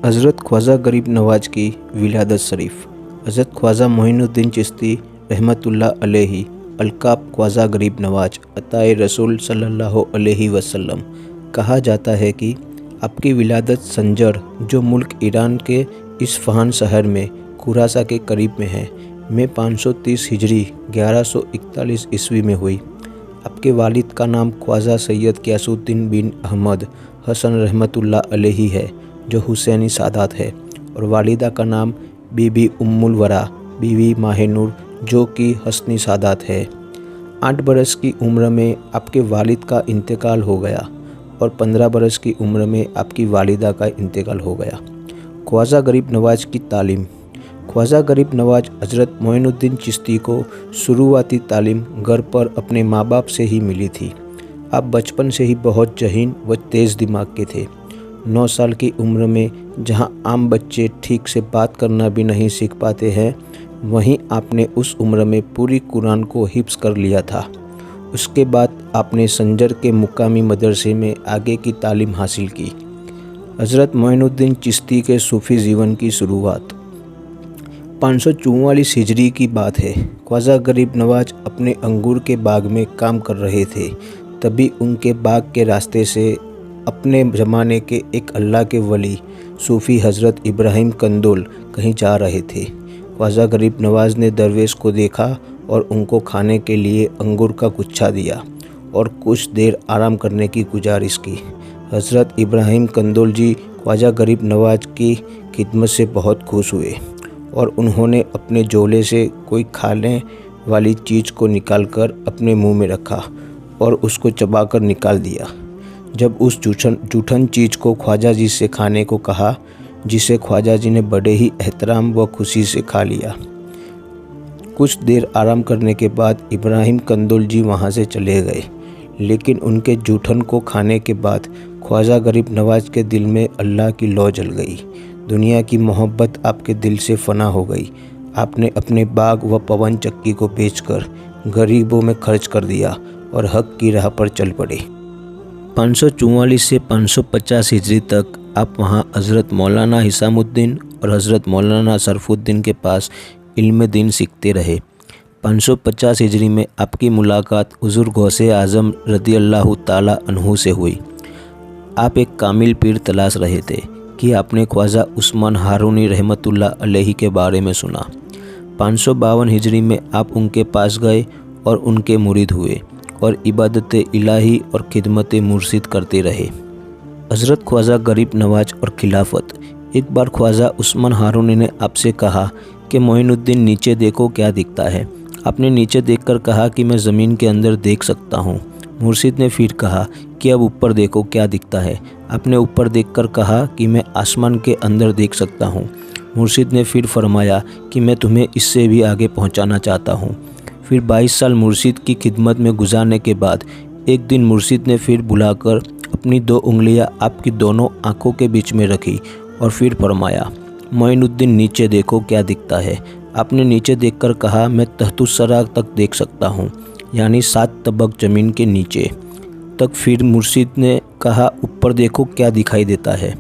हज़रत ख्वाजा गरीब नवाज की विलादत शरीफ। हज़रत ख्वाजा मोइनुद्दीन चिश्ती रहमतुल्लाह अलैहि अलकाब ख्वाजा गरीब नवाज अताए रसूल सल्लल्लाहु अलैहि वसल्लम। कहा जाता है कि आपकी विलादत संजर, जो मुल्क ईरान के इस्फ़हान शहर में खुरासा के करीब में है, में 530 हिजरी 1141 ईस्वी में हुई। आपके वालिद का नाम ख्वाजा सैयद ग़ियासुद्दीन बिन अहमद हसन रहमतुल्लाह अलैहि है, जो हुसैनी सादात है, और वालिदा का नाम बीबी उम्मुल वरा बीवी माहिनूर, जो कि हसनी सादात है। 8 बरस की उम्र में आपके वालिद का इंतकाल हो गया और 15 बरस की उम्र में आपकी वालिदा का इंतकाल हो गया। ख्वाजा गरीब नवाज की तालीम। ख्वाजा गरीब नवाज हज़रत मोइनुद्दीन चिश्ती को शुरुआती तालीम घर पर अपने माँ बाप से ही मिली थी। आप बचपन से ही बहुत ज़हीन व तेज़ दिमाग के थे। 9 साल की उम्र में जहाँ आम बच्चे ठीक से बात करना भी नहीं सीख पाते हैं, वहीं आपने उस उम्र में पूरी कुरान को हिफ्ज़ कर लिया था। उसके बाद आपने संजर के मुकामी मदरसे में आगे की तालीम हासिल की। हज़रत मोइनुद्दीन चिश्ती के सूफ़ी जीवन की शुरुआत 544 हिजरी की बात है। ख्वाजा गरीब नवाज अपने अंगूर के बाग में काम कर रहे थे, तभी उनके बाग के रास्ते से अपने ज़माने के एक अल्लाह के वली सूफ़ी हज़रत इब्राहिम कंदोल कहीं जा रहे थे। ख्वाजा गरीब नवाज ने दरवेश को देखा और उनको खाने के लिए अंगूर का गुच्छा दिया और कुछ देर आराम करने की गुजारिश की। हज़रत इब्राहिम कंदोल जी ख्वाजा गरीब नवाज की खिदमत से बहुत खुश हुए और उन्होंने अपने झोले से कोई खाने वाली चीज़ को निकालकर अपने मुंह में रखा और उसको चबाकर निकाल दिया। जब उस जूठन चीज़ को ख्वाजा जी से खाने को कहा, जिसे ख्वाजा जी ने बड़े ही एहतराम व खुशी से खा लिया। कुछ देर आराम करने के बाद इब्राहिम कंदोल जी वहाँ से चले गए, लेकिन उनके जूठन को खाने के बाद ख्वाजा गरीब नवाज के दिल में अल्लाह की लौ जल गई। दुनिया की मोहब्बत आपके दिल से फना हो गई। आपने अपने बाग व पवन चक्की को बेचकर गरीबों में खर्च कर दिया और हक की राह पर चल पड़े। 544 से 550 हिजरी तक आप वहाँ हज़रत मौलाना हिसामुद्दीन और हज़रत मौलाना सरफुद्दीन के पास इल्म दीन सीखते रहे। 550 हिजरी में आपकी मुलाकात हुज़ूर गौसे आज़म रदी अल्लाह ताला अन्हु से हुई। आप एक कामिल पीर तलाश रहे थे कि आपने ख्वाजा उस्मान हारूनी रहमतुल्लाह अलैहि के बारे में सुना। 552 हिजरी में आप उनके पास गए और उनके मुरीद हुए और इबादत इलाही और खिदमत मुर्शिद करते रहे। हज़रत ख्वाजा गरीब नवाज और खिलाफत। एक बार ख्वाजा उस्मान हारूनी ने आपसे कहा कि मोइनुद्दीन नीचे देखो क्या दिखता है। आपने नीचे देखकर कहा कि मैं ज़मीन के अंदर देख सकता हूँ। मुर्शिद ने फिर कहा कि अब ऊपर देखो क्या दिखता है। आपने ऊपर देखकर कहा कि मैं आसमान के अंदर देख सकता हूँ। मुर्शिद ने फिर फरमाया कि मैं तुम्हें इससे भी आगे पहुँचाना चाहता हूँ। फिर 22 साल मुर्शिद की खिदमत में गुजारने के बाद एक दिन मुर्शिद ने फिर बुलाकर अपनी 2 उंगलियां आपकी दोनों आँखों के बीच में रखी और फिर फरमाया, मोइनुद्दीन नीचे देखो क्या दिखता है। आपने नीचे देखकर कहा, मैं तहतुस्सरा तक देख सकता हूँ, यानी 7 तबक ज़मीन के नीचे तक। फिर मुर्शिद ने कहा, ऊपर देखो क्या दिखाई देता है।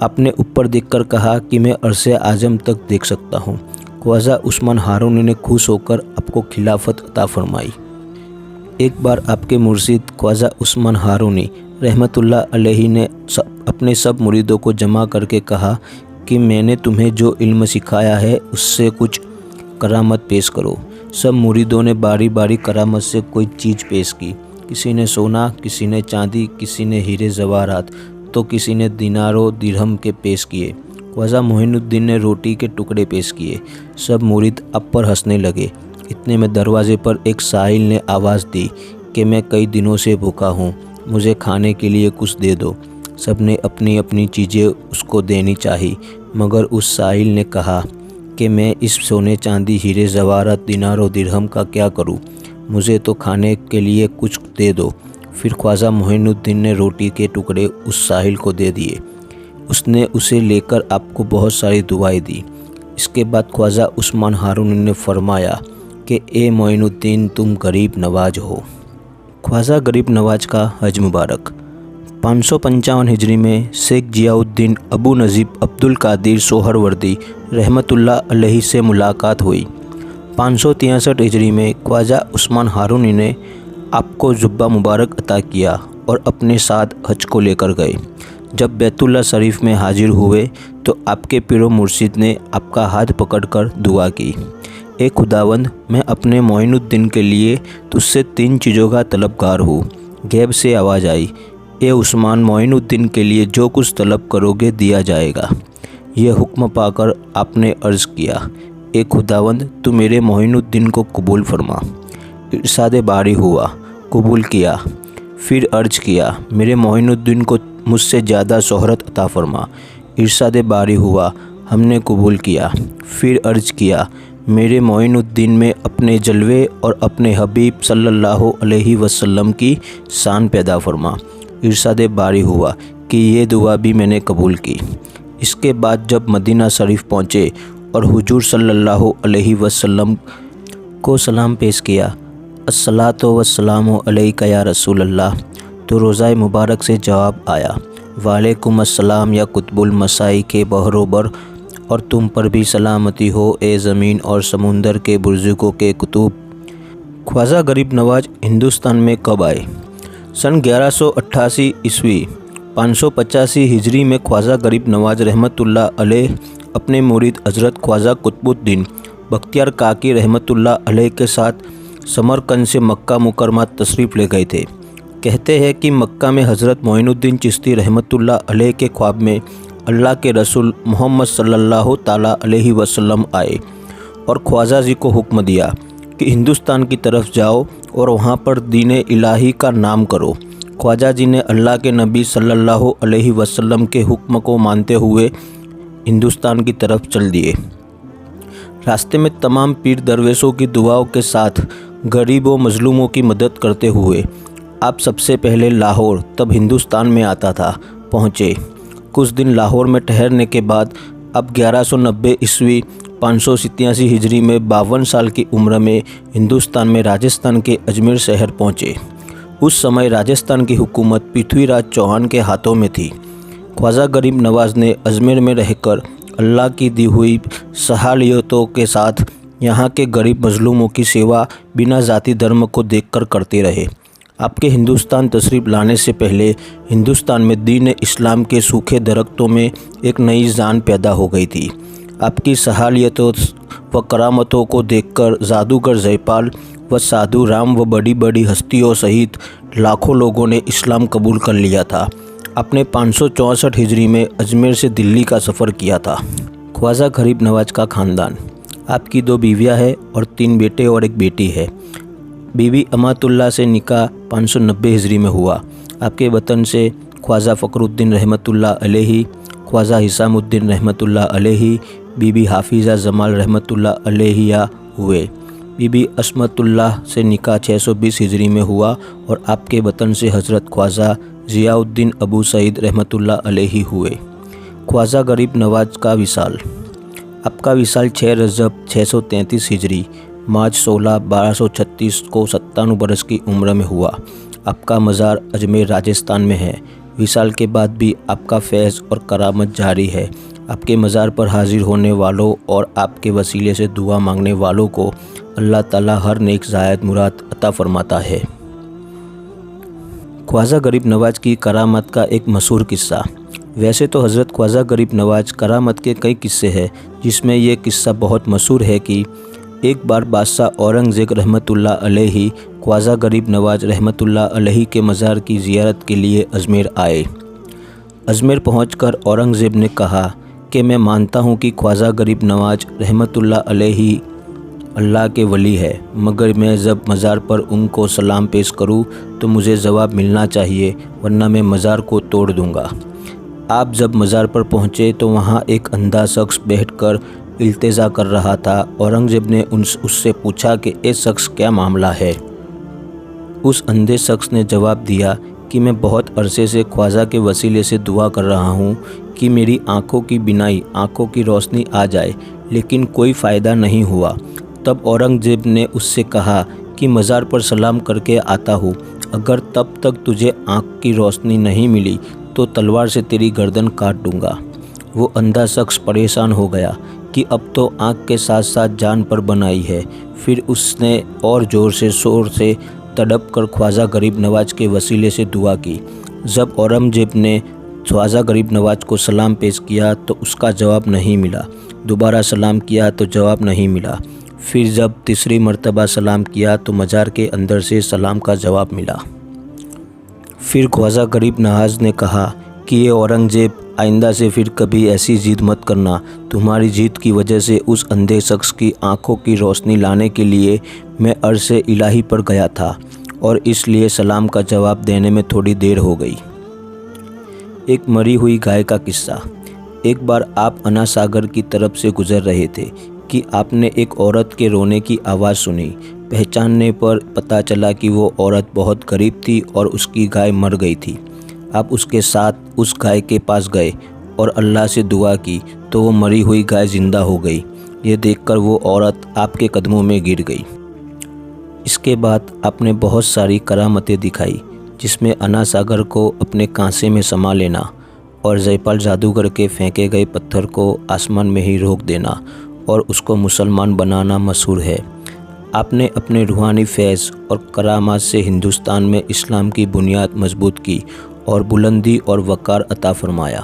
आपने ऊपर देखकर कहा कि मैं अर्शे आज़म तक देख सकता हूँ। ख्वाजा उस्मान हारूनी ने खुश होकर आपको खिलाफत अता फरमाई। एक बार आपके मुर्शिद ख्वाजा उस्मान हारूनी रहमतुल्लाह अलैहि ने अपने सब मुरीदों को जमा करके कहा कि मैंने तुम्हें जो इल्म सिखाया है उससे कुछ करामत पेश करो। सब मुरीदों ने बारी बारी करामत से कोई चीज़ पेश की। किसी ने सोना, किसी ने चांदी, किसी ने हीरे जवाहरात, तो किसी ने दिनारों दिरहम के पेश किए। ख्वाजा मोइनुद्दीन ने रोटी के टुकड़े पेश किए। सब मुरीद अब पर हंसने लगे। इतने में दरवाजे पर एक साहिल ने आवाज़ दी कि मैं कई दिनों से भूखा हूँ, मुझे खाने के लिए कुछ दे दो। सब ने अपनी अपनी चीज़ें उसको देनी चाहिए, मगर उस साहिल ने कहा कि मैं इस सोने चांदी हीरे जवाहरात दिनारों दिरहम का क्या करूँ, मुझे तो खाने के लिए कुछ दे दो। फिर ख्वाजा मोइनुद्दीन ने रोटी के टुकड़े उस साहिल को दे दिए। उसने उसे लेकर आपको बहुत सारी दुआएं दी। इसके बाद ख्वाजा उस्मान हारूनी ने फरमाया कि ए मोइनुद्दीन, तुम गरीब नवाज हो। ख्वाजा गरीब नवाज का हज मुबारक। 555 हिजरी में शेख जियाउद्दीन अबू नजीब अब्दुल कादिर सोहरवर्दी रहमतुल्लाह अलैहि से मुलाकात हुई। 563 हिजरी में ख्वाजा उस्मान हारूनी ने आपको जुब्बा मुबारक अता किया और अपने साथ हज को लेकर गए। जब बैतुल्लाह शरीफ में हाजिर हुए तो आपके पीरो मुर्शिद ने आपका हाथ पकड़कर दुआ की, ए खुदावंद, मैं अपने मोइनुद्दीन के लिए तुझसे 3 चीज़ों का तलबगार हूँ। गैब से आवाज़ आई, ए उस्मान, मोइनुद्दीन के लिए जो कुछ तलब करोगे दिया जाएगा। यह हुक्म पाकर आपने अर्ज़ किया, ए खुदावंद, तू मेरे मोइनुद्दीन को कबूल फरमा। इरशाद बारी हुआ, कबूल किया। फिर अर्ज किया, मेरे मोइनुद्दीन को मुझसे ज़्यादा शोहरत अता फरमा। इरशाद बारी हुआ, हमने कबूल किया। फिर अर्ज किया, मेरे मोइनुद्दीन में अपने जलवे और अपने हबीब सल्लल्लाहु अलैहि वसल्लम की शान पैदा फरमा। इरशाद बारी हुआ कि ये दुआ भी मैंने कबूल की। इसके बाद जब मदीना शरीफ पहुँचे और हुजूर सल्लल्लाहु अलैहि वसल्लम को सलाम पेश किया, अस्सलातु वस्सलामु अलैका या रसूल अल्लाह, तो रोज़ा मुबारक से जवाब आया, वालेकुम अस्सलाम या कुतुबुल मसाई के बहरोबर, और तुम पर भी सलामती हो ए ज़मीन और समुंदर के बुजुर्गों के कुतुब। ख्वाजा गरीब नवाज हिंदुस्तान में कब आए? सन 1188 ईस्वी 585 हिजरी में ख्वाजा गरीब नवाज रहमतुल्लाह अलैह अपने मुरीद हज़रत ख्वाजा कुतुबुद्दीन बख्तियार काकी रहमतुल्लाह अलैह के साथ समरकंद से मक्का मुकरमा तशरीफ़ ले गए थे। कहते हैं कि मक्का में हज़रत मोइनुद्दीन चिश्ती रहमतुल्लाह अलैह के ख्वाब में अल्लाह के रसूल मोहम्मद सल्लल्लाहु ताला अलैहि वसल्लम आए और ख्वाजा जी को हुक्म दिया कि हिंदुस्तान की तरफ जाओ और वहाँ पर दीन इलाही का नाम करो। ख्वाजा जी ने अल्लाह के नबी सल्लल्लाहु अलैहि वसल्लम के हुक्म को मानते हुए हिंदुस्तान की तरफ चल दिए। रास्ते में तमाम पीर दरवेशों की दुआओं के साथ गरीबों मजलूमों की मदद करते हुए आप सबसे पहले लाहौर, तब हिंदुस्तान में आता था, पहुँचे। कुछ दिन लाहौर में ठहरने के बाद अब 1190 ईस्वी 587 हिजरी में 52 साल की उम्र में हिंदुस्तान में राजस्थान के अजमेर शहर पहुँचे। उस समय राजस्थान की हुकूमत पृथ्वीराज चौहान के हाथों में थी। ख्वाजा गरीब नवाज ने अजमेर में रहकर अल्लाह की दी हुई सहालियतों के साथ यहाँ के गरीब मजलूमों की सेवा बिना जाति धर्म को देखकर करते रहे। आपके हिंदुस्तान तशरीफ़ लाने से पहले हिंदुस्तान में दीन इस्लाम के सूखे दरख्तों में एक नई जान पैदा हो गई थी। आपकी सहालियतों व करामतों को देखकर जादूगर जयपाल व साधु राम व बड़ी बड़ी हस्तियों सहित लाखों लोगों ने इस्लाम कबूल कर लिया था। आपने 564 हिजरी में अजमेर से दिल्ली का सफ़र किया था। ख्वाजा गरीब नवाज का ख़ानदान। आपकी 2 बीवियाँ हैं और 3 बेटे और 1 बेटी है। बीबी अमातुल्लाह से निकाह 590 हिजरी में हुआ। आपके वतन से ख्वाजा फ़खरुद्दीन रहमतुल्लाह अलैहि, ख्वाजा हिसामुद्दीन रहमतुल्लाह अलैहि, बीबी हाफिज़ा जमाल रहमतुल्लाह अलैहिया हुए। बीबी अस्मतुल्लाह से निकाह 620 हिजरी में हुआ और आपके वतन से हज़रत ख्वाजा ज़ियाउद्दीन अबू सईद रहमतुल्लाह अलैहि हुए। ख्वाजा गरीब नवाज का विसाल। आपका विसाल 6 रजब 633 हिजरी मार्च 16 1236 को 97 बरस की उम्र में हुआ। आपका मज़ार अजमेर राजस्थान में है। विसाल के बाद भी आपका फैज़ और करामत जारी है। आपके मज़ार पर हाजिर होने वालों और आपके वसीले से दुआ मांगने वालों को अल्लाह ताला हर नेक ज़ायद मुराद अता फरमाता है। ख्वाजा गरीब नवाज की करामत का एक मशहूर किस्सा। वैसे तो हज़रत ख्वाजा गरीब नवाज करामत के कई किस्से हैं, जिसमें ये किस्सा बहुत मशहूर है कि एक बार बादशाह औरंगज़ेब रहमतुल्लाह अलैहि ख्वाजा गरीब नवाज रहमतुल्लाह अलैहि के मज़ार की ज़ियारत के लिए अजमेर आए। अजमेर पहुंचकर औरंगज़ेब ने कहा कि मैं मानता हूं कि ख्वाजा गरीब नवाज रहमतुल्लाह अलैहि अल्लाह के वली है, मगर मैं जब मज़ार पर उनको सलाम पेश करूं तो मुझे जवाब मिलना चाहिए, वरना मैं मज़ार को तोड़ दूंगा। आप जब मज़ार पर पहुंचे तो वहां एक अंधा शख्स बैठकर इल्तिजा कर रहा था। औरंगज़ेब ने उससे पूछा कि ए शख्स, क्या मामला है? उस अंधे शख्स ने जवाब दिया कि मैं बहुत अरसे से ख्वाजा के वसीले से दुआ कर रहा हूँ कि मेरी आँखों की बिनाई, आँखों की रोशनी आ जाए, लेकिन कोई फ़ायदा नहीं हुआ। तब औरंगज़ेब ने उससे कहा कि मज़ार पर सलाम करके आता हूँ, अगर तब तक तुझे आँख की रोशनी नहीं मिली तो तलवार से तेरी गर्दन काट दूंगा। वो अंधा शख्स परेशान हो गया कि अब तो आँख के साथ साथ जान पर बनाई है। फिर उसने और ज़ोर से शोर से तड़प कर ख्वाजा गरीब नवाज के वसीले से दुआ की। जब औरंगजेब ने ख्वाजा गरीब नवाज को सलाम पेश किया तो उसका जवाब नहीं मिला। दोबारा सलाम किया तो जवाब नहीं मिला। फिर जब तीसरी मर्तबा सलाम किया तो मज़ार के अंदर से सलाम का जवाब मिला। फिर ख्वाजा गरीब नवाज ने कहा कि ये औरंगजेब, आइंदा से फिर कभी ऐसी जिद मत करना। तुम्हारी जिद की वजह से उस अंधे शख्स की आंखों की रोशनी लाने के लिए मैं अर्श इलाही पर गया था और इसलिए सलाम का जवाब देने में थोड़ी देर हो गई। एक मरी हुई गाय का किस्सा। एक बार आप अन्ना सागर की तरफ से गुजर रहे थे कि आपने एक औरत के रोने की आवाज़ सुनी। पहचानने पर पता चला कि वो औरत बहुत गरीब थी और उसकी गाय मर गई थी। आप उसके साथ उस गाय के पास गए और अल्लाह से दुआ की तो वो मरी हुई गाय जिंदा हो गई। ये देखकर वो औरत आपके कदमों में गिर गई। इसके बाद आपने बहुत सारी करामतें दिखाई, जिसमें अन्ना सागर को अपने कांसे में समा लेना और जयपाल जादूगर के फेंके गए पत्थर को आसमान में ही रोक देना और उसको मुसलमान बनाना मशहूर है। आपने अपने रूहानी फैज़ और करामात से हिंदुस्तान में इस्लाम की बुनियाद मजबूत की और बुलंदी और वक़ार अता फरमाया।